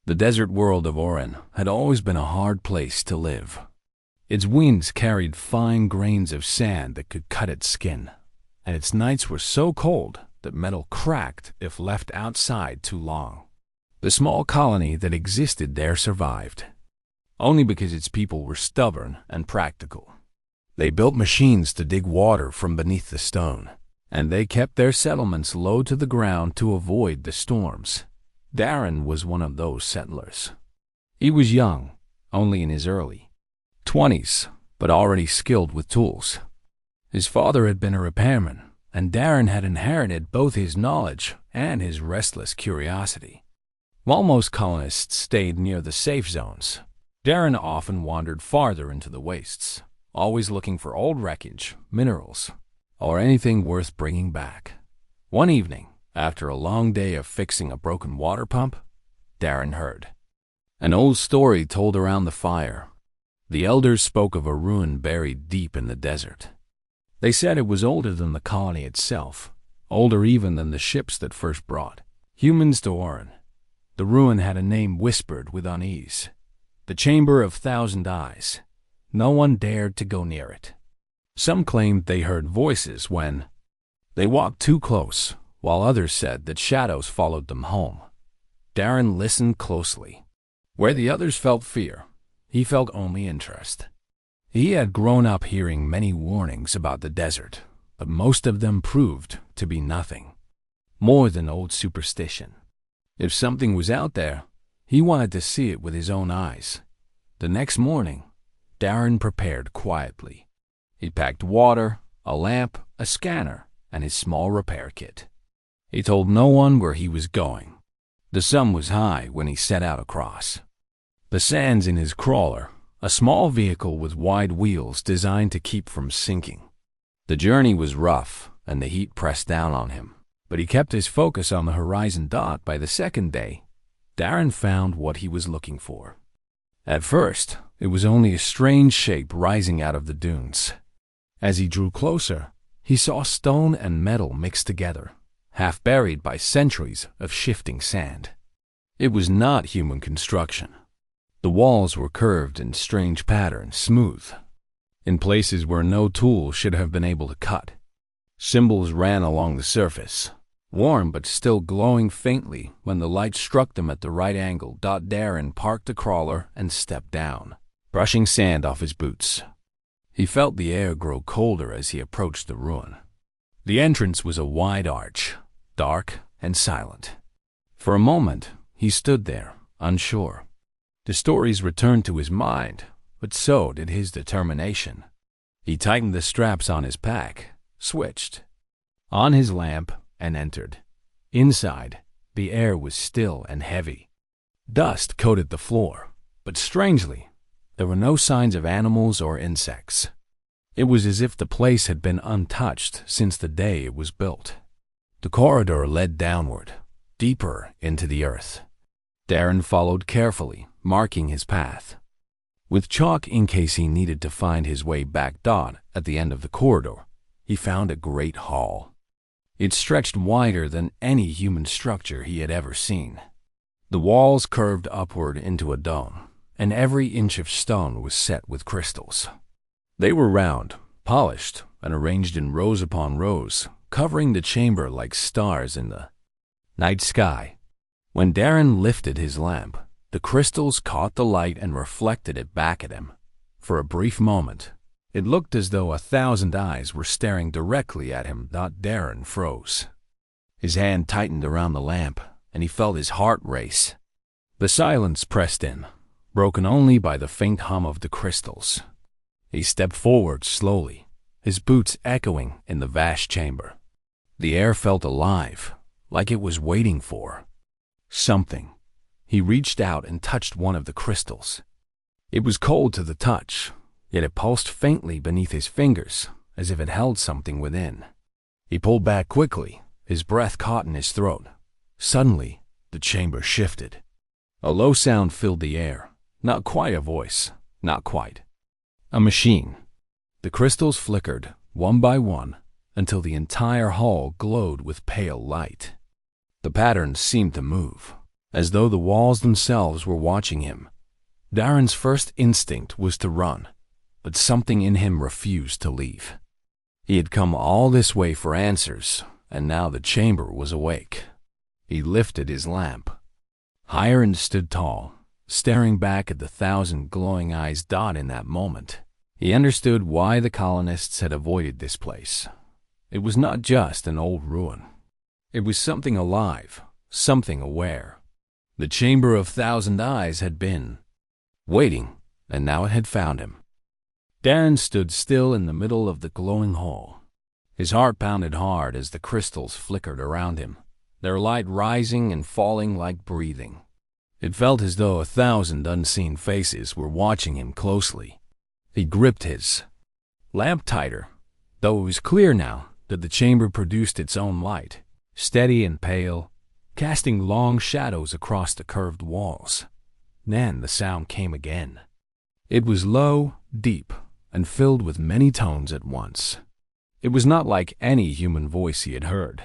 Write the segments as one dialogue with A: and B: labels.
A: The desert world of Oran had always been a hard place to live. Its winds carried fine grains of sand that could cut its skin, and its nights were so cold that metal cracked if left outside too long. The small colony that existed there survived, only because its people were stubborn and practical. They built machines to dig water from beneath the stone, and they kept their settlements low to the ground to avoid the storms. Darren was one of those settlers. He was young, only in his early 20s, but already skilled with tools. His father had been a repairman, and Darren had inherited both his knowledge and his restless curiosity. While most colonists stayed near the safe zones, Darren often wandered farther into the wastes, always looking for old wreckage, minerals, or anything worth bringing back. One evening, after a long day of fixing a broken water pump, Darren heard an old story told around the fire. The elders spoke of a ruin buried deep in the desert. They said it was older than the colony itself, older even than the ships that first brought humans to Oran. The ruin had a name whispered with unease: the Chamber of Thousand Eyes. No one dared to go near it. Some claimed they heard voices when they walked too close, while others said that shadows followed them home. Darren listened closely. Where the others felt fear, he felt only interest. He had grown up hearing many warnings about the desert, but most of them proved to be nothing more than old superstition. If something was out there, he wanted to see it with his own eyes. The next morning, Darren prepared quietly. He packed water, a lamp, a scanner, and his small repair kit. He told no one where he was going. The sun was high when he set out across the sands in his crawler, a small vehicle with wide wheels designed to keep from sinking. The journey was rough, and the heat pressed down on him, but he kept his focus on the horizon dot. By the second day, Darren found what he was looking for. At first, it was only a strange shape rising out of the dunes. As he drew closer, he saw stone and metal mixed together, half buried by centuries of shifting sand. It was not human construction. The walls were curved in strange patterns, smooth, in places where no tool should have been able to cut. Symbols ran along the surface, warm but still glowing faintly when the light struck them at the right angle. Darren parked the crawler and stepped down, brushing sand off his boots. He felt the air grow colder as he approached the ruin. The entrance was a wide arch, dark and silent. For a moment, he stood there, unsure. The stories returned to his mind, but so did his determination. He tightened the straps on his pack, switched on his lamp, and entered. Inside, the air was still and heavy. Dust coated the floor, but strangely, there were no signs of animals or insects. It was as if the place had been untouched since the day it was built. The corridor led downward, deeper into the earth. Darren followed carefully, marking his path with chalk in case he needed to find his way back. At the end of the corridor, he found a great hall. It stretched wider than any human structure he had ever seen. The walls curved upward into a dome, and every inch of stone was set with crystals. They were round, polished, and arranged in rows upon rows, covering the chamber like stars in the night sky. When Darren lifted his lamp, the crystals caught the light and reflected it back at him. For a brief moment, it looked as though 1,000 eyes were staring directly at him. Darren froze. His hand tightened around the lamp, and he felt his heart race. The silence pressed in, broken only by the faint hum of the crystals. He stepped forward slowly, his boots echoing in the vast chamber. The air felt alive, like it was waiting for something. He reached out and touched one of the crystals. It was cold to the touch, yet it pulsed faintly beneath his fingers, as if it held something within. He pulled back quickly, his breath caught in his throat. Suddenly, the chamber shifted. A low sound filled the air, not quite a voice, not quite a machine. The crystals flickered, one by one, until the entire hall glowed with pale light. The patterns seemed to move, as though the walls themselves were watching him. Darren's first instinct was to run, but something in him refused to leave. He had come all this way for answers, and now the chamber was awake. He lifted his lamp higher and stood tall, staring back at the 1,000 glowing eyes dot in that moment. He understood why the colonists had avoided this place. It was not just an old ruin. It was something alive, something aware. The chamber of 1,000 eyes had been waiting, and now it had found him. Darren stood still in the middle of the glowing hall. His heart pounded hard as the crystals flickered around him, their light rising and falling like breathing. It felt as though 1,000 unseen faces were watching him closely. He gripped his lamp tighter, though it was clear now that the chamber produced its own light, steady and pale, casting long shadows across the curved walls. Then the sound came again. It was low, deep, and filled with many tones at once. It was not like any human voice he had heard,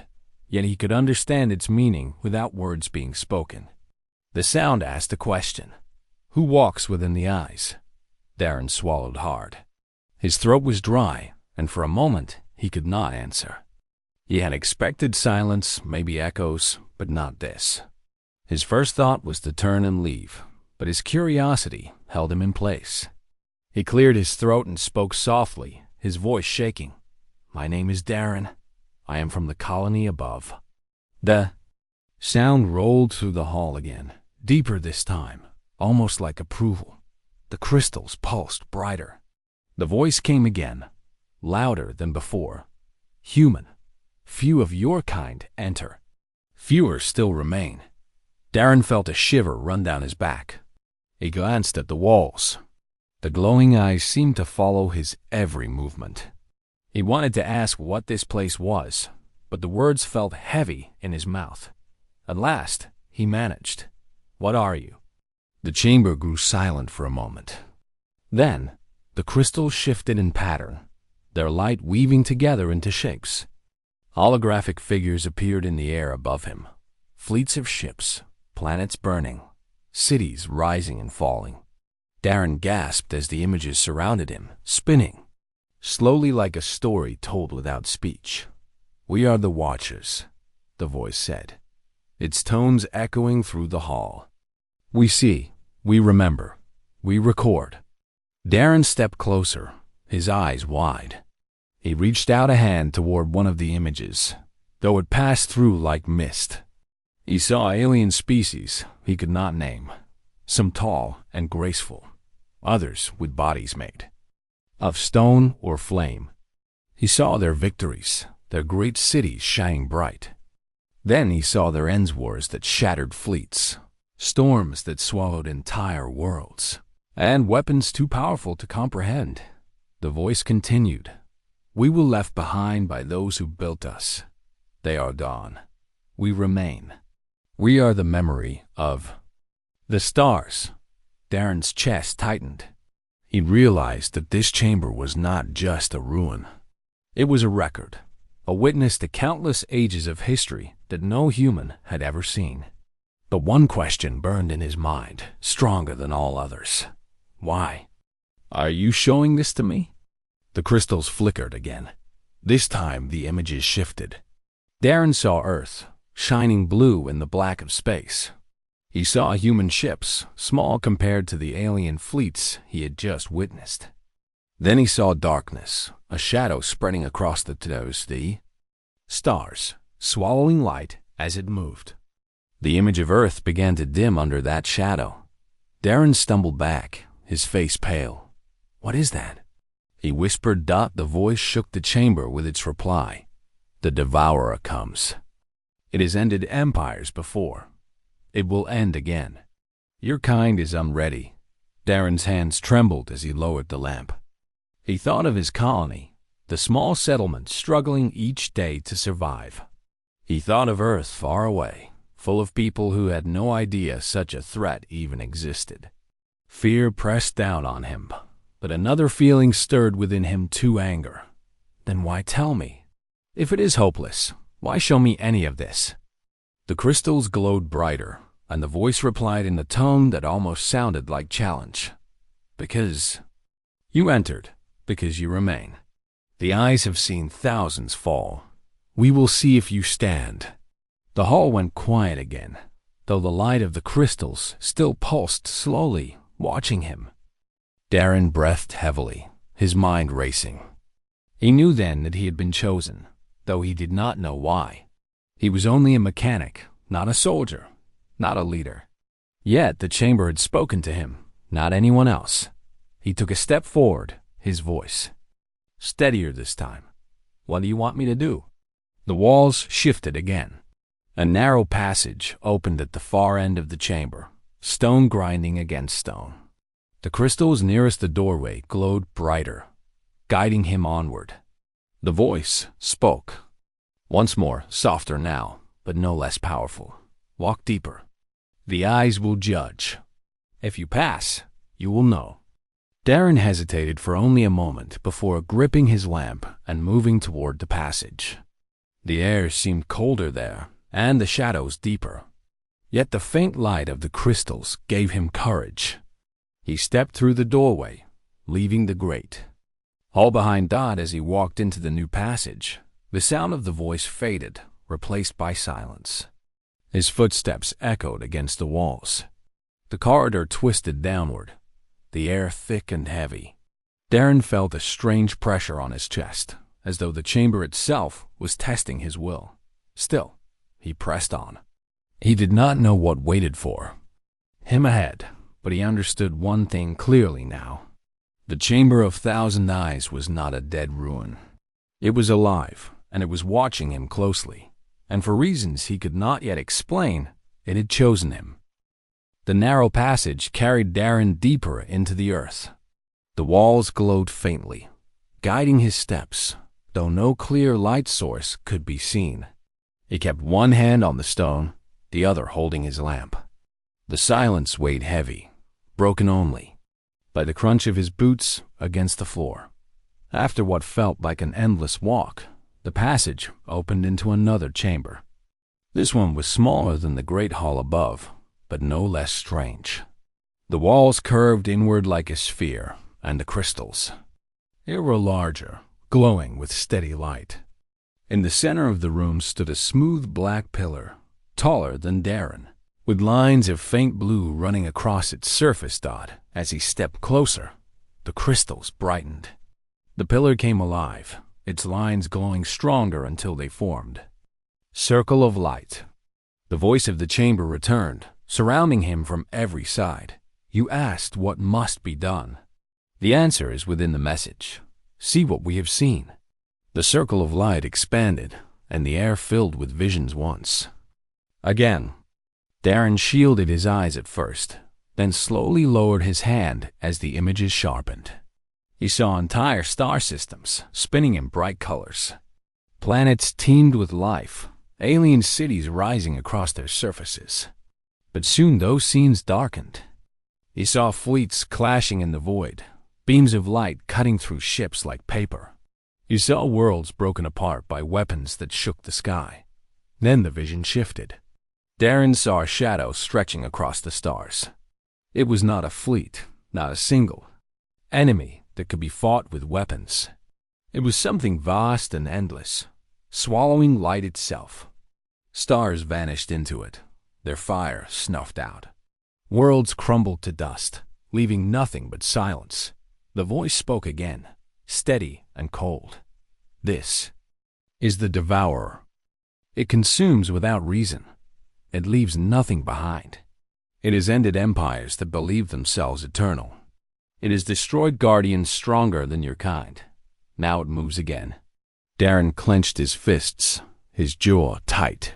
A: yet he could understand its meaning without words being spoken. The sound asked a question. Who walks within the eyes? Darren swallowed hard. His throat was dry, and for a moment he could not answer. He had expected silence, maybe echoes, but not this. His first thought was to turn and leave, but his curiosity held him in place. He cleared his throat and spoke softly, his voice shaking. "My name is Darren. I am from the colony above." The sound rolled through the hall again, deeper this time, almost like approval. The crystals pulsed brighter. The voice came again, louder than before. "Human, few of your kind enter. Fewer still remain." Darren felt a shiver run down his back. He glanced at the walls. The glowing eyes seemed to follow his every movement. He wanted to ask what this place was, but the words felt heavy in his mouth. At last, he managed. "What are you?" The chamber grew silent for a moment. Then, the crystals shifted in pattern, their light weaving together into shapes. Holographic figures appeared in the air above him. Fleets of ships, planets burning, cities rising and falling. Darren gasped as the images surrounded him, spinning, slowly like a story told without speech. "We are the Watchers," the voice said, its tones echoing through the hall. "We see, we remember, we record." Darren stepped closer, his eyes wide. He reached out a hand toward one of the images, though it passed through like mist. He saw alien species he could not name, some tall and graceful, others with bodies made of stone or flame. He saw their victories, their great cities shining bright. Then he saw their ends wars that shattered fleets, storms that swallowed entire worlds, and weapons too powerful to comprehend. The voice continued. "We were left behind by those who built us. They are gone. We remain. We are the memory of the stars." Darren's chest tightened. He realized that this chamber was not just a ruin. It was a record, a witness to countless ages of history that no human had ever seen. But one question burned in his mind, stronger than all others. "Why? Are you showing this to me?" The crystals flickered again. This time the images shifted. Darren saw Earth, shining blue in the black of space. He saw human ships, small compared to the alien fleets he had just witnessed. Then he saw darkness, a shadow spreading across the stars, swallowing light as it moved. The image of Earth began to dim under that shadow. Darren stumbled back, his face pale. "What is that?" He whispered. The voice shook the chamber with its reply. "The Devourer comes. It has ended empires before. It will end again. Your kind is unready." Darren's hands trembled as he lowered the lamp. He thought of his colony, the small settlement struggling each day to survive. He thought of Earth far away, full of people who had no idea such a threat even existed. Fear pressed down on him, but another feeling stirred within him too: anger. Then why tell me? If it is hopeless, why show me any of this? The crystals glowed brighter, and the voice replied in a tone that almost sounded like challenge. Because you entered, because you remain. The eyes have seen thousands fall. We will see if you stand. The hall went quiet again, though the light of the crystals still pulsed slowly, watching him. Darren breathed heavily, his mind racing. He knew then that he had been chosen, though he did not know why. He was only a mechanic, not a soldier, not a leader. Yet the chamber had spoken to him, not anyone else. He took a step forward, his voice steadier this time. What do you want me to do? The walls shifted again. A narrow passage opened at the far end of the chamber, stone grinding against stone. The crystals nearest the doorway glowed brighter, guiding him onward. The voice spoke. Once more, softer now, but no less powerful. Walk deeper. The eyes will judge. If you pass, you will know. Darren hesitated for only a moment before gripping his lamp and moving toward the passage. The air seemed colder there, and the shadows deeper. Yet the faint light of the crystals gave him courage. He stepped through the doorway, leaving the grate. All behind Dodd as he walked into the new passage, the sound of the voice faded, replaced by silence. His footsteps echoed against the walls. The corridor twisted downward, the air thick and heavy. Darren felt a strange pressure on his chest, as though the chamber itself was testing his will. Still, he pressed on. He did not know what waited for him ahead, but he understood one thing clearly now. The Chamber of Thousand Eyes was not a dead ruin. It was alive, and it was watching him closely, and for reasons he could not yet explain, it had chosen him. The narrow passage carried Darren deeper into the earth. The walls glowed faintly, guiding his steps, though no clear light source could be seen. He kept one hand on the stone, the other holding his lamp. The silence weighed heavy, broken only by the crunch of his boots against the floor. After what felt like an endless walk, the passage opened into another chamber. This one was smaller than the great hall above, but no less strange. The walls curved inward like a sphere, and the crystals here were larger, glowing with steady light. In the center of the room stood a smooth black pillar, taller than Darren, with lines of faint blue running across its surface. As he stepped closer, the crystals brightened. The pillar came alive, its lines glowing stronger until they formed. Circle of light. The voice of the chamber returned, surrounding him from every side. You asked what must be done. The answer is within the message. See what we have seen. The circle of light expanded, and the air filled with visions once. Again, Darren shielded his eyes at first, then slowly lowered his hand as the images sharpened. He saw entire star systems spinning in bright colors. Planets teemed with life, alien cities rising across their surfaces. But soon those scenes darkened. He saw fleets clashing in the void, beams of light cutting through ships like paper. He saw worlds broken apart by weapons that shook the sky. Then the vision shifted. Darren saw a shadow stretching across the stars. It was not a fleet, not a single enemy that could be fought with weapons. It was something vast and endless, swallowing light itself. Stars vanished into it, their fire snuffed out. Worlds crumbled to dust, leaving nothing but silence. The voice spoke again, steady and cold. This is the devourer. It consumes without reason. It leaves nothing behind. It has ended empires that believed themselves eternal. It has destroyed guardians stronger than your kind. Now it moves again. Darren clenched his fists, his jaw tight.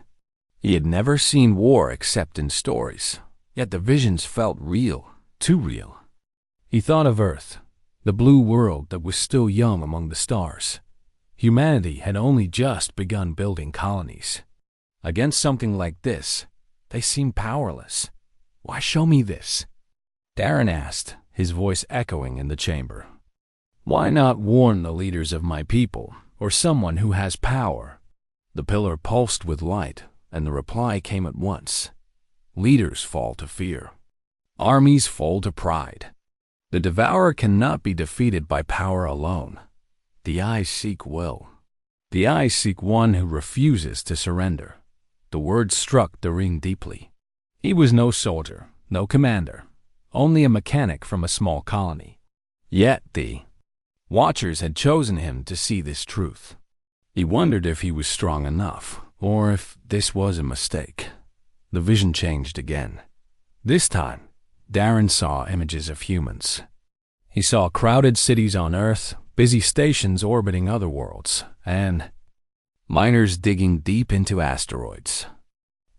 A: He had never seen war except in stories, yet the visions felt real, too real. He thought of Earth, the blue world that was still young among the stars. Humanity had only just begun building colonies. Against something like this, they seemed powerless. Why show me this? Darren asked, his voice echoing in the chamber. Why not warn the leaders of my people, or someone who has power? The pillar pulsed with light, and the reply came at once. Leaders fall to fear. Armies fall to pride. The devourer cannot be defeated by power alone. The eyes seek will. The eyes seek one who refuses to surrender. The word struck the ring deeply. He was no soldier, no commander, only a mechanic from a small colony. Yet the Watchers had chosen him to see this truth. He wondered if he was strong enough, or if this was a mistake. The vision changed again. This time, Darren saw images of humans. He saw crowded cities on Earth, busy stations orbiting other worlds, and miners digging deep into asteroids.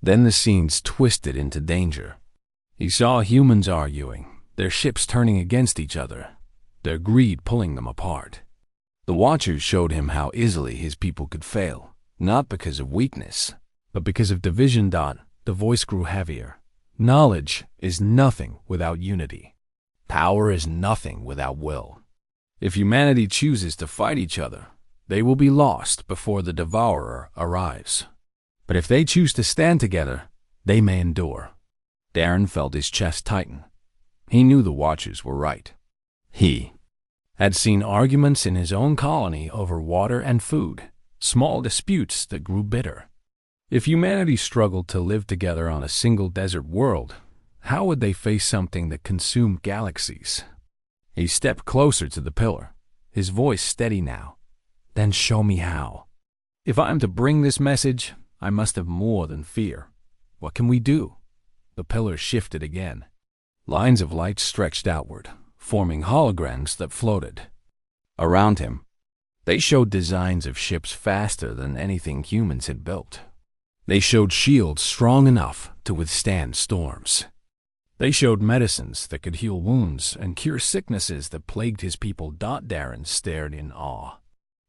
A: Then the scenes twisted into danger. He saw humans arguing, their ships turning against each other, their greed pulling them apart. The Watchers showed him how easily his people could fail, not because of weakness, but because of division. The voice grew heavier. Knowledge is nothing without unity. Power is nothing without will. If humanity chooses to fight each other, they will be lost before the devourer arrives. But if they choose to stand together, they may endure. Darren felt his chest tighten. He knew the Watchers were right. He had seen arguments in his own colony over water and food, small disputes that grew bitter. If humanity struggled to live together on a single desert world, how would they face something that consumed galaxies? He stepped closer to the pillar, his voice steady now. Then show me how. If I am to bring this message, I must have more than fear. What can we do? The pillar shifted again. Lines of light stretched outward, forming holograms that floated. Around him, they showed designs of ships faster than anything humans had built. They showed shields strong enough to withstand storms. They showed medicines that could heal wounds and cure sicknesses that plagued his people. Darren stared in awe.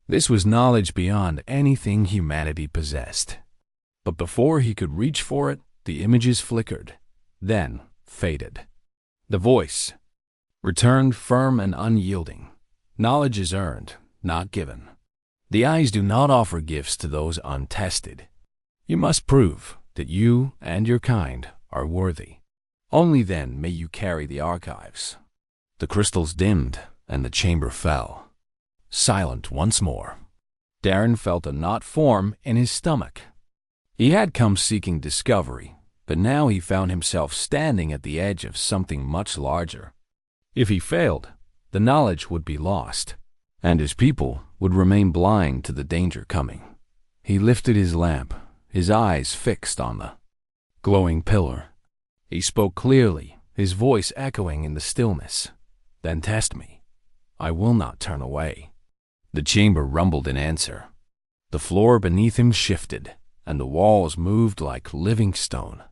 A: This was knowledge beyond anything humanity possessed. But before he could reach for it, the images flickered, then faded. The voice returned firm and unyielding. Knowledge is earned, not given. The eyes do not offer gifts to those untested. You must prove that you and your kind are worthy. Only then may you carry the archives. The crystals dimmed and the chamber fell. Silent once more. Darren felt a knot form in his stomach. He had come seeking discovery, but now he found himself standing at the edge of something much larger. If he failed, the knowledge would be lost, and his people would remain blind to the danger coming. He lifted his lamp, his eyes fixed on the glowing pillar. He spoke clearly, his voice echoing in the stillness. Then test me. I will not turn away. The chamber rumbled in answer. The floor beneath him shifted, and the walls moved like living stone.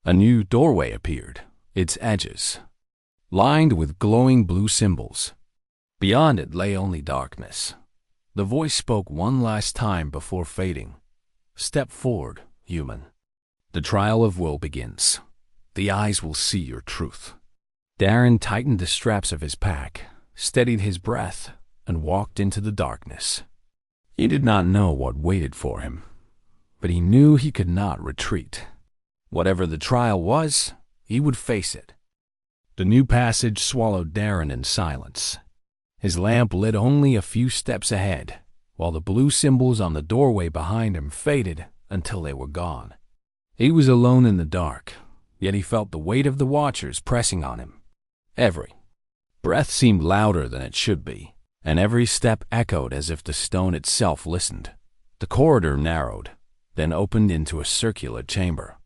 A: A new doorway appeared, its edges lined with glowing blue symbols. Beyond it lay only darkness. The voice spoke one last time before fading. Step forward, human. The trial of will begins. The eyes will see your truth. Darren tightened the straps of his pack, steadied his breath, and walked into the darkness. He did not know what waited for him, but he knew he could not retreat. Whatever the trial was, he would face it. The new passage swallowed Darren in silence. His lamp lit only a few steps ahead, while the blue symbols on the doorway behind him faded until they were gone. He was alone in the dark, yet he felt the weight of the Watchers pressing on him. Every breath seemed louder than it should be, and every step echoed as if the stone itself listened. The corridor narrowed, then opened into a circular chamber.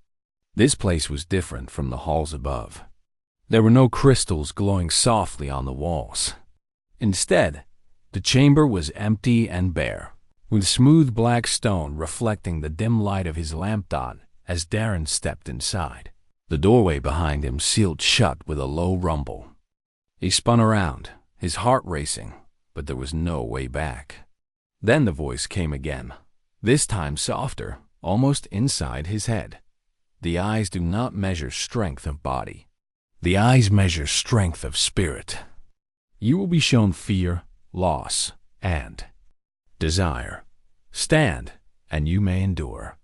A: This place was different from the halls above. There were no crystals glowing softly on the walls. Instead, the chamber was empty and bare, with smooth black stone reflecting the dim light of his lamp as Darren stepped inside. The doorway behind him sealed shut with a low rumble. He spun around, his heart racing, but there was no way back. Then the voice came again, this time softer, almost inside his head. The eyes do not measure strength of body. The eyes measure strength of spirit. You will be shown fear, loss, and desire. Stand, and you may endure.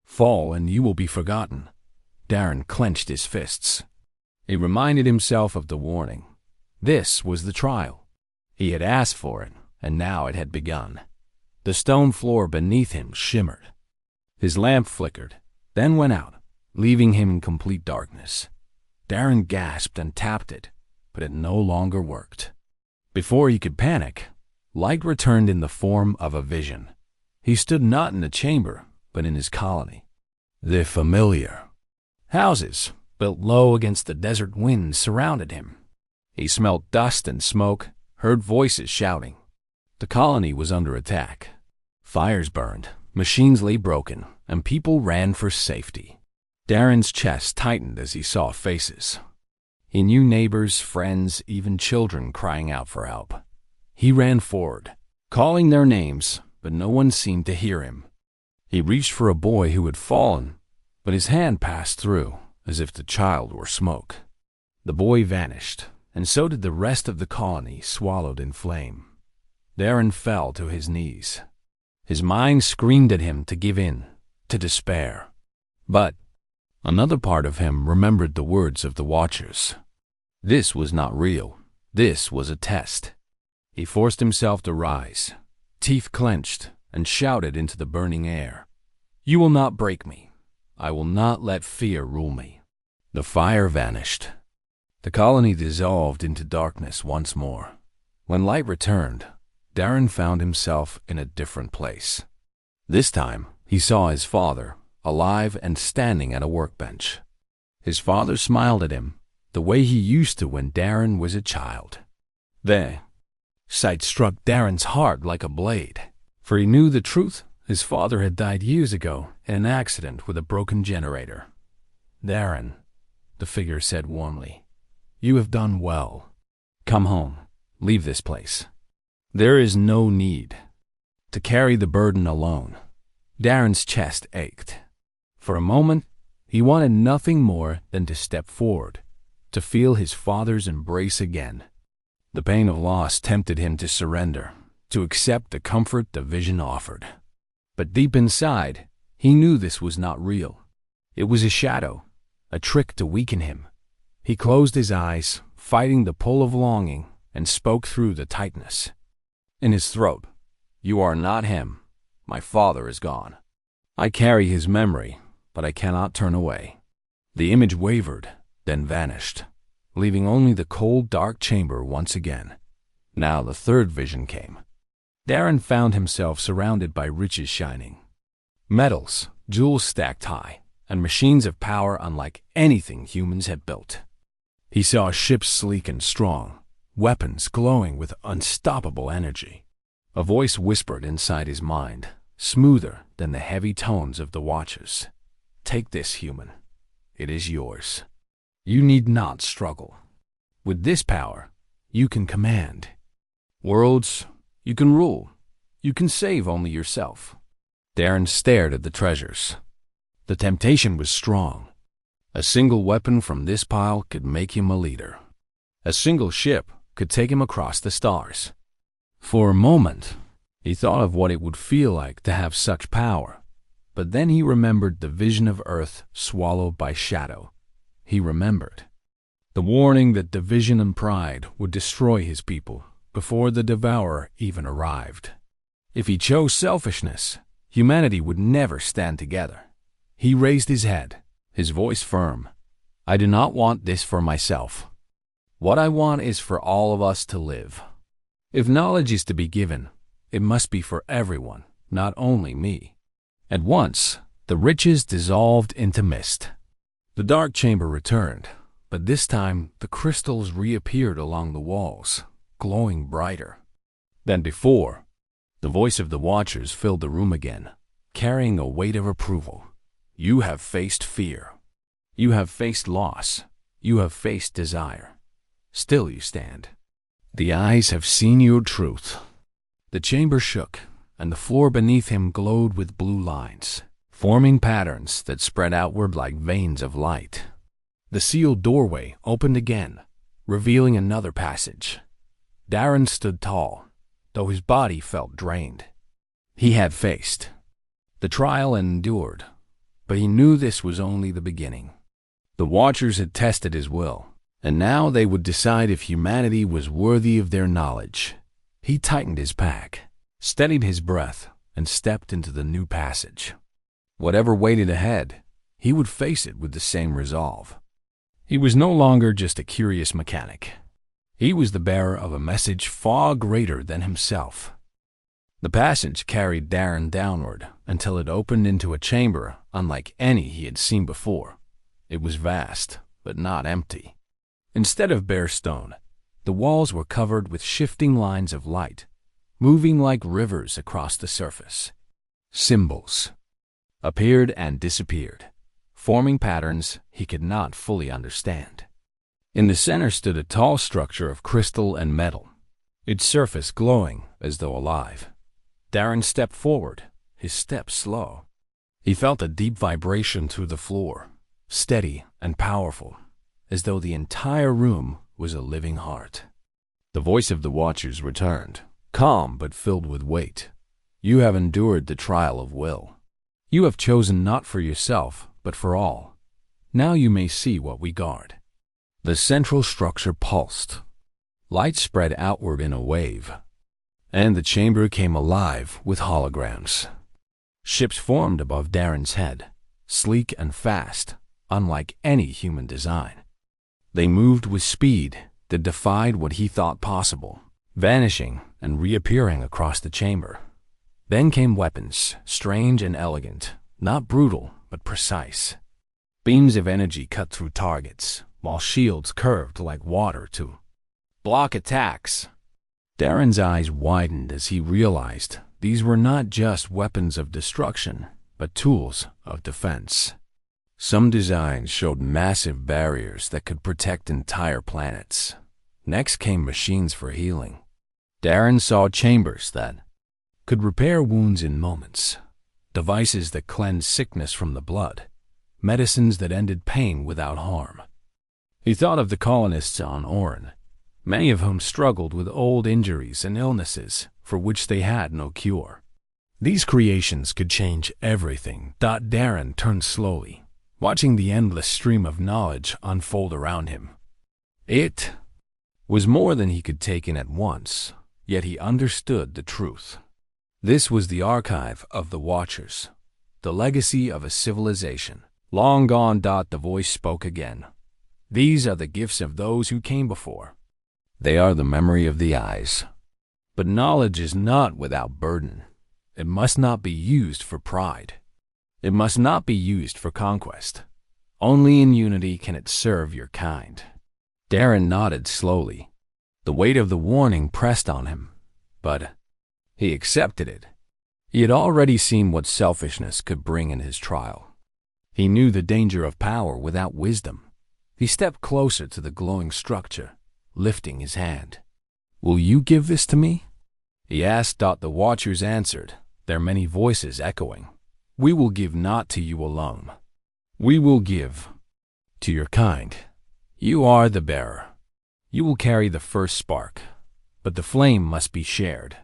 A: Fall, and you will be forgotten. Darren clenched his fists. He reminded himself of the warning. This was the trial. He had asked for it, and now it had begun. The stone floor beneath him shimmered. His lamp flickered, then went out, leaving him in complete darkness. Darren gasped and tapped it, but it no longer worked. Before he could panic, light returned in the form of a vision. He stood not in a chamber, but in his colony. The familiar. Houses, built low against the desert winds, surrounded him. He smelt dust and smoke, heard voices shouting. The colony was under attack. Fires burned, machines lay broken, and people ran for safety. Darren's chest tightened as he saw faces. He knew neighbors, friends, even children crying out for help. He ran forward, calling their names, but no one seemed to hear him. He reached for a boy who had fallen, but his hand passed through, as if the child were smoke. The boy vanished, and so did the rest of the colony, swallowed in flame. Darren fell to his knees. His mind screamed at him to give in, to despair. But another part of him remembered the words of the Watchers. This was not real. This was a test. He forced himself to rise, teeth clenched, and shouted into the burning air. "You will not break me. I will not let fear rule me." The fire vanished. The colony dissolved into darkness once more. When light returned, Darren found himself in a different place. This time, he saw his father, alive and standing at a workbench. His father smiled at him, the way he used to when Darren was a child. The sight struck Darren's heart like a blade, for he knew the truth. His father had died years ago in an accident with a broken generator. "Darren," the figure said warmly, "you have done well. Come home. Leave this place. There is no need to carry the burden alone." Darren's chest ached. For a moment, he wanted nothing more than to step forward, to feel his father's embrace again. The pain of loss tempted him to surrender, to accept the comfort the vision offered. But deep inside, he knew this was not real. It was a shadow, a trick to weaken him. He closed his eyes, fighting the pull of longing, and spoke through the tightness. In his throat, "You are not him. My father is gone. I carry his memory, but I cannot turn away." The image wavered, then vanished, leaving only the cold, dark chamber once again. Now the third vision came. Darren found himself surrounded by riches shining. Metals, jewels stacked high, and machines of power unlike anything humans had built. He saw ships sleek and strong, weapons glowing with unstoppable energy. A voice whispered inside his mind, smoother than the heavy tones of the Watchers. "Take this, human. It is yours. You need not struggle. With this power, you can command worlds. You can rule. You can save only yourself." Darren stared at the treasures. The temptation was strong. A single weapon from this pile could make him a leader. A single ship could take him across the stars. For a moment, he thought of what it would feel like to have such power. But then he remembered the vision of Earth swallowed by shadow. He remembered the warning that division and pride would destroy his people before the devourer even arrived. If he chose selfishness, humanity would never stand together. He raised his head, his voice firm. "I do not want this for myself. What I want is for all of us to live. If knowledge is to be given, it must be for everyone, not only me." At once, the riches dissolved into mist. The dark chamber returned, but this time the crystals reappeared along the walls, glowing brighter than before. The voice of the Watchers filled the room again, carrying a weight of approval. "You have faced fear. You have faced loss. You have faced desire. Still you stand. The eyes have seen your truth." The chamber shook, and the floor beneath him glowed with blue lines, forming patterns that spread outward like veins of light. The sealed doorway opened again, revealing another passage. Darren stood tall, though his body felt drained. He had faced the trial and endured, but he knew this was only the beginning. The Watchers had tested his will, and now they would decide if humanity was worthy of their knowledge. He tightened his pack, steadied his breath, and stepped into the new passage. Whatever waited ahead, he would face it with the same resolve. He was no longer just a curious mechanic. He was the bearer of a message far greater than himself. The passage carried Darren downward until it opened into a chamber unlike any he had seen before. It was vast, but not empty. Instead of bare stone, the walls were covered with shifting lines of light, moving like rivers across the surface. Symbols appeared and disappeared, forming patterns he could not fully understand. In the center stood a tall structure of crystal and metal, its surface glowing as though alive. Darren stepped forward, his step slow. He felt a deep vibration through the floor, steady and powerful, as though the entire room was a living heart. The voice of the Watchers returned, calm but filled with weight. You have endured the trial of will. You have chosen not for yourself, but for all. Now you may see what we guard. The central structure pulsed. Light spread outward in a wave, and the chamber came alive with holograms. Ships formed above Darren's head, sleek and fast, unlike any human design. They moved with speed that defied what he thought possible, vanishing and reappearing across the chamber. Then came weapons, strange and elegant, not brutal, but precise. Beams of energy cut through targets, while shields curved like water to block attacks. Darren's eyes widened as he realized these were not just weapons of destruction, but tools of defense. Some designs showed massive barriers that could protect entire planets. Next came machines for healing. Darren saw chambers that could repair wounds in moments, devices that cleansed sickness from the blood, medicines that ended pain without harm. He thought of the colonists on Orin, many of whom struggled with old injuries and illnesses for which they had no cure. These creations could change everything. Darren turned slowly, watching the endless stream of knowledge unfold around him. It was more than he could take in at once, yet he understood the truth. This was the archive of the Watchers, the legacy of a civilization long gone. The voice spoke again. These are the gifts of those who came before. They are the memory of the eyes. But knowledge is not without burden. It must not be used for pride. It must not be used for conquest. Only in unity can it serve your kind. Darren nodded slowly. The weight of the warning pressed on him, but he accepted it. He had already seen what selfishness could bring in his trial. He knew the danger of power without wisdom. He stepped closer to the glowing structure, lifting his hand. Will you give this to me? He asked. The Watchers answered, their many voices echoing. We will give not to you alone. We will give to your kind. You are the bearer. You will carry the first spark, but the flame must be shared.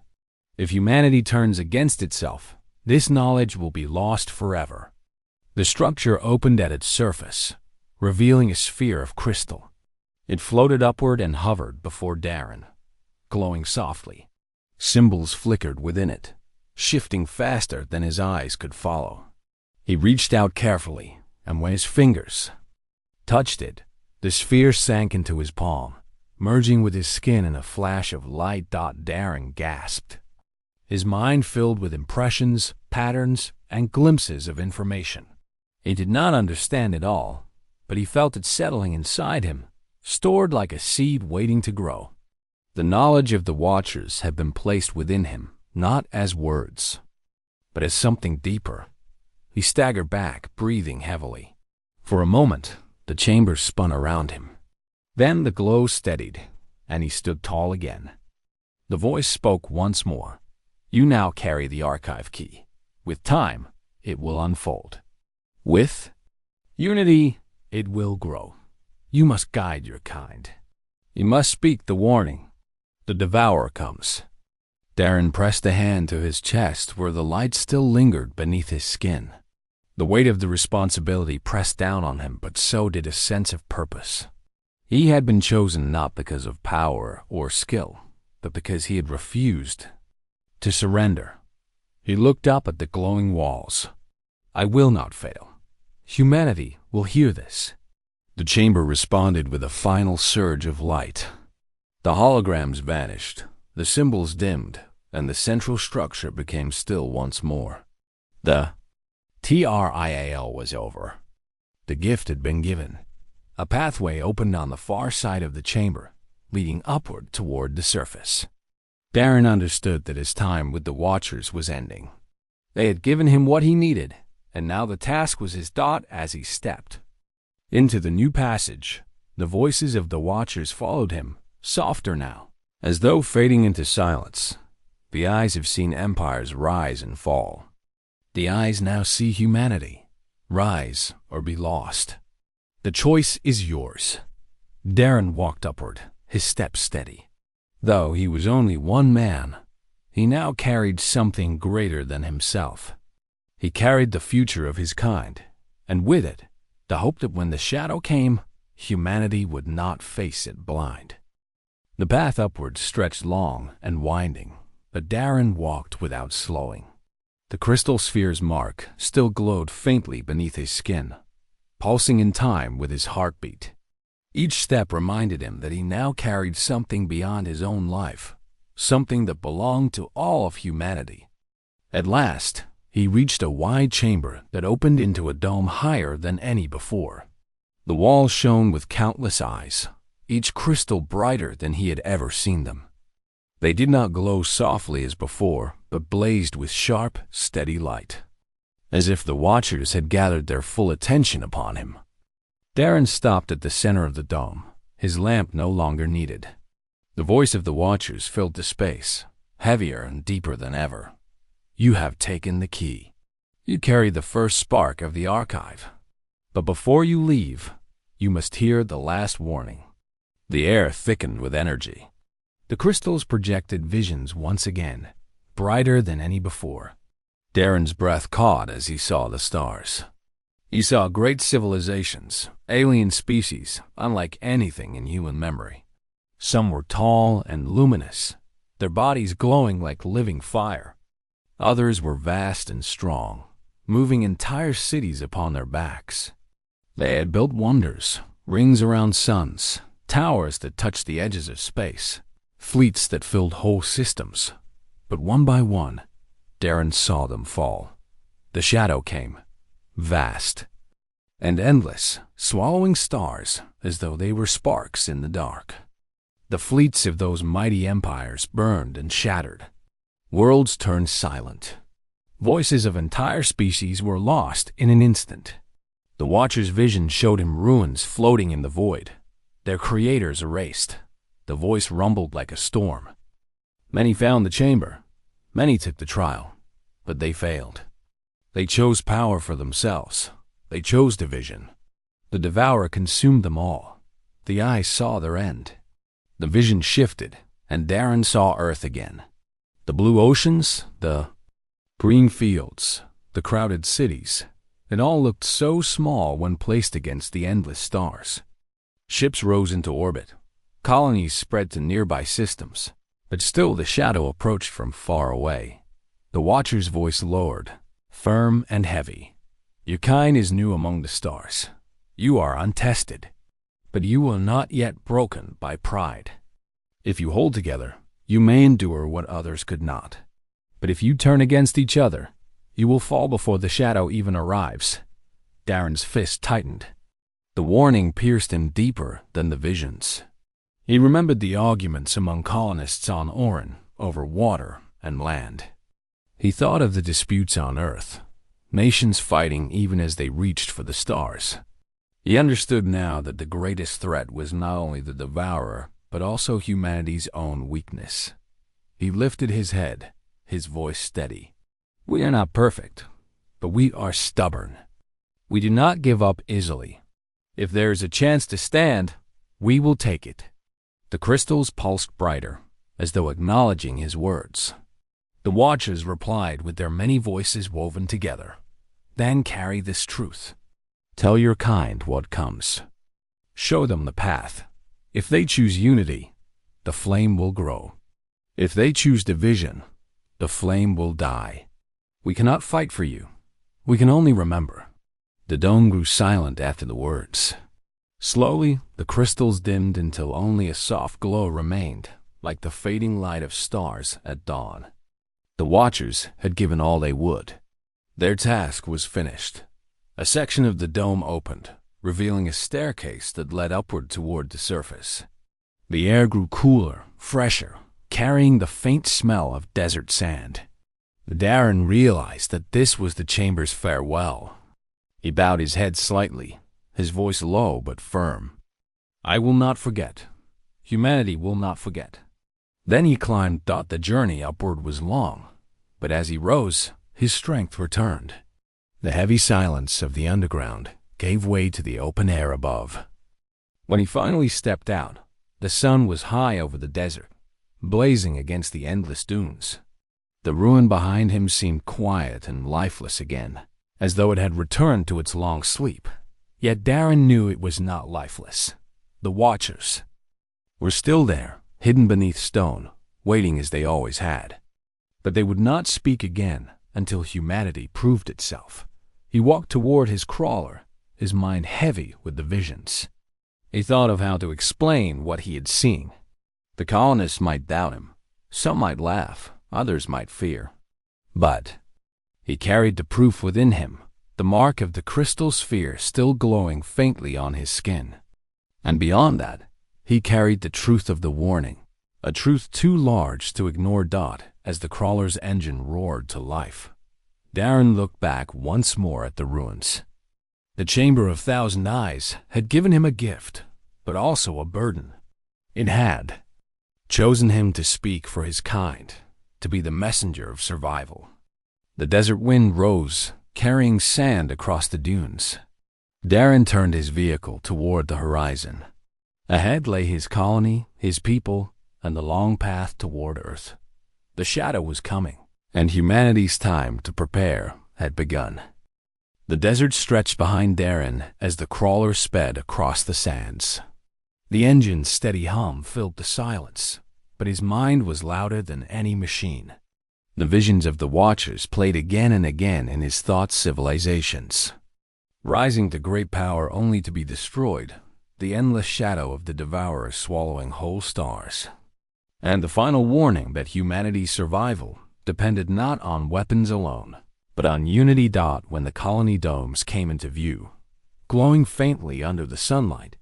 A: If humanity turns against itself, this knowledge will be lost forever. The structure opened at its surface, revealing a sphere of crystal. It floated upward and hovered before Darren, glowing softly. Symbols flickered within it, shifting faster than his eyes could follow. He reached out carefully, and when his fingers touched it, the sphere sank into his palm, merging with his skin in a flash of light. Darren gasped, his mind filled with impressions, patterns, and glimpses of information. He did not understand it all, but he felt it settling inside him, stored like a seed waiting to grow. The knowledge of the Watchers had been placed within him, not as words, but as something deeper. He staggered back, breathing heavily. For a moment, the chamber spun around him. Then the glow steadied, and he stood tall again. The voice spoke once more. You now carry the archive key. With time, it will unfold. With unity, it will grow. You must guide your kind. You must speak the warning. The devourer comes. Darren pressed a hand to his chest where the light still lingered beneath his skin. The weight of the responsibility pressed down on him, but so did a sense of purpose. He had been chosen not because of power or skill, but because he had refused to surrender. He looked up at the glowing walls. I will not fail. Humanity will hear this. The chamber responded with a final surge of light. The holograms vanished, the symbols dimmed, and the central structure became still once more. The trial was over. The gift had been given. A pathway opened on the far side of the chamber, leading upward toward the surface. Darren understood that his time with the Watchers was ending. They had given him what he needed, and now the task was his dot as he stepped into the new passage. The voices of the Watchers followed him, softer now, as though fading into silence. The eyes have seen empires rise and fall. The eyes now see humanity, rise or be lost. The choice is yours. Darren walked upward, his steps steady. Though he was only one man, he now carried something greater than himself. He carried the future of his kind, and with it, the hope that when the shadow came, humanity would not face it blind. The path upward stretched long and winding, but Darren walked without slowing. The crystal sphere's mark still glowed faintly beneath his skin, pulsing in time with his heartbeat. Each step reminded him that he now carried something beyond his own life, something that belonged to all of humanity. At last, he reached a wide chamber that opened into a dome higher than any before. The walls shone with countless eyes, each crystal brighter than he had ever seen them. They did not glow softly as before, but blazed with sharp, steady light, as if the Watchers had gathered their full attention upon him. Darren stopped at the center of the dome, his lamp no longer needed. The voice of the Watchers filled the space, heavier and deeper than ever. You have taken the key. You carry the first spark of the archive. But before you leave, you must hear the last warning. The air thickened with energy. The crystals projected visions once again, brighter than any before. Darren's breath caught as he saw the stars. He saw great civilizations, alien species, unlike anything in human memory. Some were tall and luminous, their bodies glowing like living fire. Others were vast and strong, moving entire cities upon their backs. They had built wonders, rings around suns, towers that touched the edges of space, fleets that filled whole systems. But one by one, Darren saw them fall. The shadow came, vast and endless, swallowing stars as though they were sparks in the dark. The fleets of those mighty empires burned and shattered. Worlds turned silent. Voices of entire species were lost in an instant. The Watcher's vision showed him ruins floating in the void, their creators erased. The voice rumbled like a storm. Many found the chamber. Many took the trial, but they failed. They chose power for themselves. They chose division. The devourer consumed them all. The eyes saw their end. The vision shifted, and Darren saw Earth again. The blue oceans, the green fields, the crowded cities, it all looked so small when placed against the endless stars. Ships rose into orbit. Colonies spread to nearby systems, but still the shadow approached from far away. The Watcher's voice lowered, firm and heavy. Your kind is new among the stars. You are untested, but you are not yet broken by pride. If you hold together, you may endure what others could not. But if you turn against each other, you will fall before the shadow even arrives. Darren's fist tightened. The warning pierced him deeper than the visions. He remembered the arguments among colonists on Orin over water and land. He thought of the disputes on Earth, nations fighting even as they reached for the stars. He understood now that the greatest threat was not only the devourer, but also humanity's own weakness. He lifted his head, his voice steady. We are not perfect, but we are stubborn. We do not give up easily. If there is a chance to stand, we will take it. The crystals pulsed brighter, as though acknowledging his words. The Watchers replied with their many voices woven together. Then carry this truth. Tell your kind what comes. Show them the path. If they choose unity, the flame will grow. If they choose division, the flame will die. We cannot fight for you. We can only remember. The dome grew silent after the words. Slowly, the crystals dimmed until only a soft glow remained, like the fading light of stars at dawn. The watchers had given all they would. Their task was finished. A section of the dome opened, revealing a staircase that led upward toward the surface. The air grew cooler, fresher, carrying the faint smell of desert sand. Darren realized that this was the chamber's farewell. He bowed his head slightly, his voice low but firm. I will not forget. Humanity will not forget. Then he climbed. The journey upward was long, but as he rose, his strength returned. The heavy silence of the underground gave way to the open air above. When he finally stepped out, the sun was high over the desert, blazing against the endless dunes. The ruin behind him seemed quiet and lifeless again, as though it had returned to its long sleep. Yet Darren knew it was not lifeless. The Watchers were still there, hidden beneath stone, waiting as they always had. But they would not speak again until humanity proved itself. He walked toward his crawler, his mind heavy with the visions. He thought of how to explain what he had seen. The colonists might doubt him. Some might laugh, others might fear. But he carried the proof within him, the mark of the crystal sphere still glowing faintly on his skin. And beyond that, he carried the truth of the warning, a truth too large to ignore. As the crawler's engine roared to life, Darren looked back once more at the ruins. The Chamber of Thousand Eyes had given him a gift, but also a burden. It had chosen him to speak for his kind, to be the messenger of survival. The desert wind rose, carrying sand across the dunes. Darren turned his vehicle toward the horizon. Ahead lay his colony, his people, and the long path toward Earth. The shadow was coming, and humanity's time to prepare had begun. The desert stretched behind Darren as the crawler sped across the sands. The engine's steady hum filled the silence, but his mind was louder than any machine. The visions of the Watchers played again and again in his thoughts. Civilizations rising to great power only to be destroyed, the endless shadow of the devourer swallowing whole stars. And the final warning that humanity's survival depended not on weapons alone, but on unity. When the colony domes came into view, glowing faintly under the sunlight,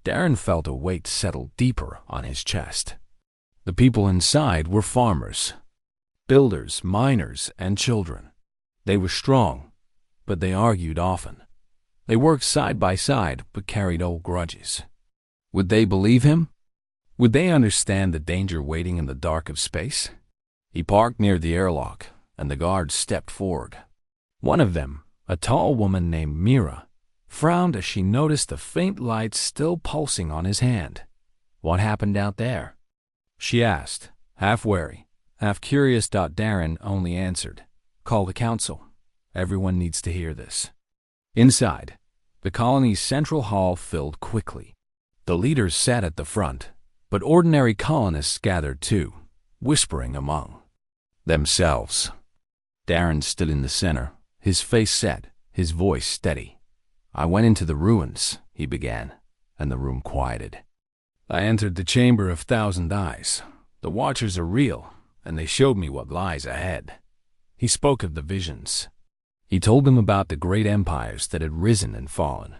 A: Darren felt a weight settle deeper on his chest. The people inside were farmers, builders, miners, and children. They were strong, but they argued often. They worked side by side, but carried old grudges. Would they believe him? Would they understand the danger waiting in the dark of space? He parked near the airlock, and the guards stepped forward. One of them, a tall woman named Mira, frowned as she noticed the faint light still pulsing on his hand. What happened out there? She asked, half wary, half curious. Darren only answered, call the council. Everyone needs to hear this. Inside, the colony's central hall filled quickly. The leaders sat at the front, but ordinary colonists gathered too, whispering among themselves. Darren stood in the center, his face set, his voice steady. I went into the ruins, he began, and the room quieted. I entered the Chamber of Thousand Eyes. The Watchers are real, and they showed me what lies ahead. He spoke of the visions. He told them about the great empires that had risen and fallen.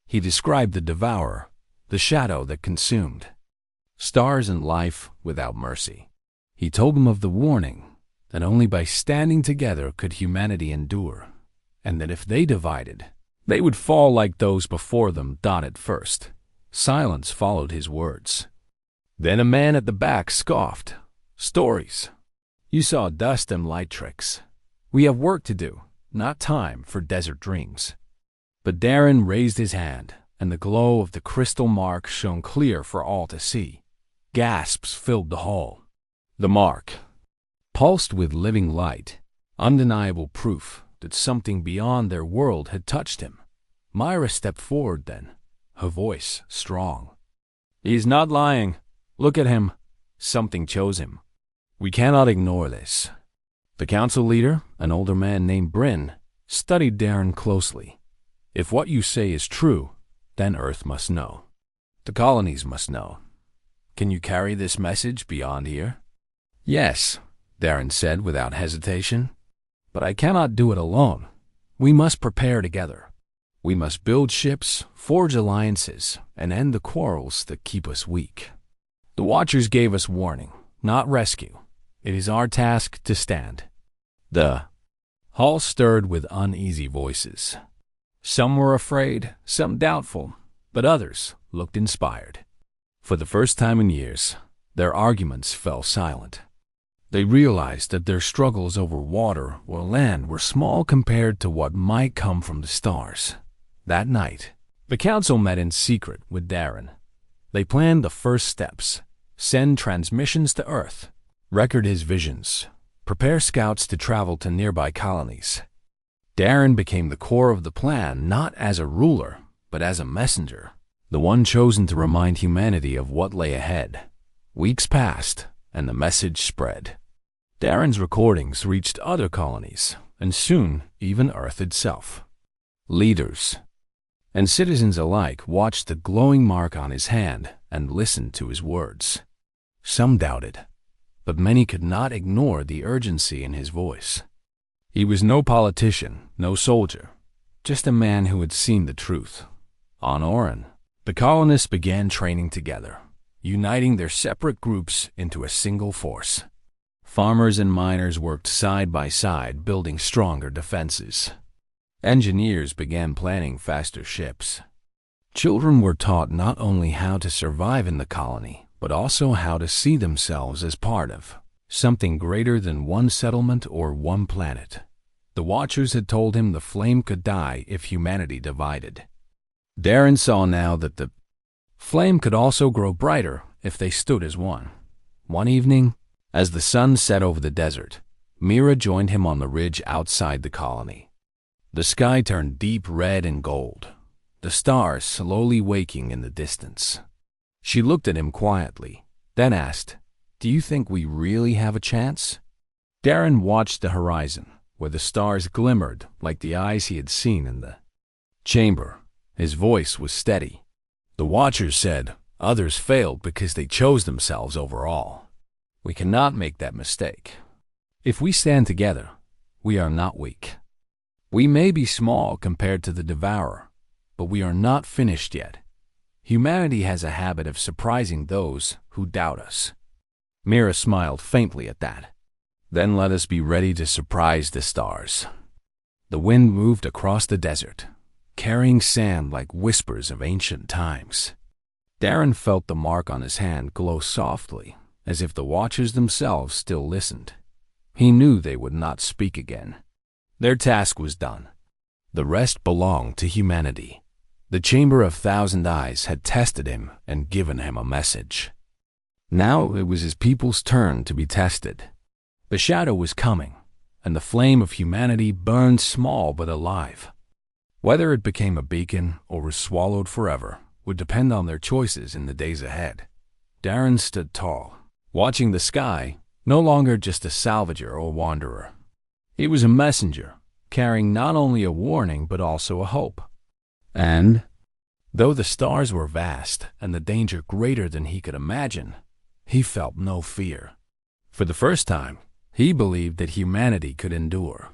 A: He described the devourer, the shadow that consumed, stars and life without mercy. He told them of the warning that only by standing together could humanity endure, and that if they divided, they would fall like those before them. At first, silence followed his words. Then a man at the back scoffed. Stories. You saw dust and light tricks. We have work to do, not time for desert dreams. But Darren raised his hand, and the glow of the crystal mark shone clear for all to see. Gasps filled the hall. The mark pulsed with living light, undeniable proof that something beyond their world had touched him. Myra stepped forward then, her voice strong. "He's not lying. Look at him. Something chose him. We cannot ignore this." The council leader, an older man named Bryn, studied Darren closely. "If what you say is true, then Earth must know. The colonies must know. Can you carry this message beyond here?" "Yes," Darren said without hesitation. "But I cannot do it alone. We must prepare together. We must build ships, forge alliances, and end the quarrels that keep us weak. The Watchers gave us warning, not rescue. It is our task to stand." The hall stirred with uneasy voices. Some were afraid, some doubtful, but others looked inspired. For the first time in years, their arguments fell silent. They realized that their struggles over water or land were small compared to what might come from the stars. That night, the council met in secret with Darren. They planned the first steps: send transmissions to Earth, record his visions, prepare scouts to travel to nearby colonies. Darren became the core of the plan, not as a ruler, but as a messenger, the one chosen to remind humanity of what lay ahead. Weeks passed, and the message spread. Darren's recordings reached other colonies, and soon even Earth itself. Leaders and citizens alike watched the glowing mark on his hand and listened to his words. Some doubted, but many could not ignore the urgency in his voice. He was no politician, no soldier, just a man who had seen the truth. On Orin, the colonists began training together, uniting their separate groups into a single force. Farmers and miners worked side by side, building stronger defenses. Engineers began planning faster ships. Children were taught not only how to survive in the colony, but also how to see themselves as part of something greater than one settlement or one planet. The Watchers had told him the flame could die if humanity divided. Darren saw now that the flame could also grow brighter if they stood as one. One evening, as the sun set over the desert, Mira joined him on the ridge outside the colony. The sky turned deep red and gold, the stars slowly waking in the distance. She looked at him quietly, then asked, "Do you think we really have a chance?" Darren watched the horizon, where the stars glimmered like the eyes he had seen in the chamber. His voice was steady. "The Watchers said others failed because they chose themselves over all. We cannot make that mistake. If we stand together, we are not weak. We may be small compared to the Devourer, but we are not finished yet. Humanity has a habit of surprising those who doubt us." Mira smiled faintly at that. "Then let us be ready to surprise the stars." The wind moved across the desert, carrying sand like whispers of ancient times. Darren felt the mark on his hand glow softly, as if the Watchers themselves still listened. He knew they would not speak again. Their task was done. The rest belonged to humanity. The Chamber of Thousand Eyes had tested him and given him a message. Now it was his people's turn to be tested. The shadow was coming, and the flame of humanity burned small but alive. Whether it became a beacon or was swallowed forever would depend on their choices in the days ahead. Darren stood tall, watching the sky, no longer just a salvager or wanderer. He was a messenger, carrying not only a warning but also a hope. And, though the stars were vast and the danger greater than he could imagine, he felt no fear. For the first time, he believed that humanity could endure.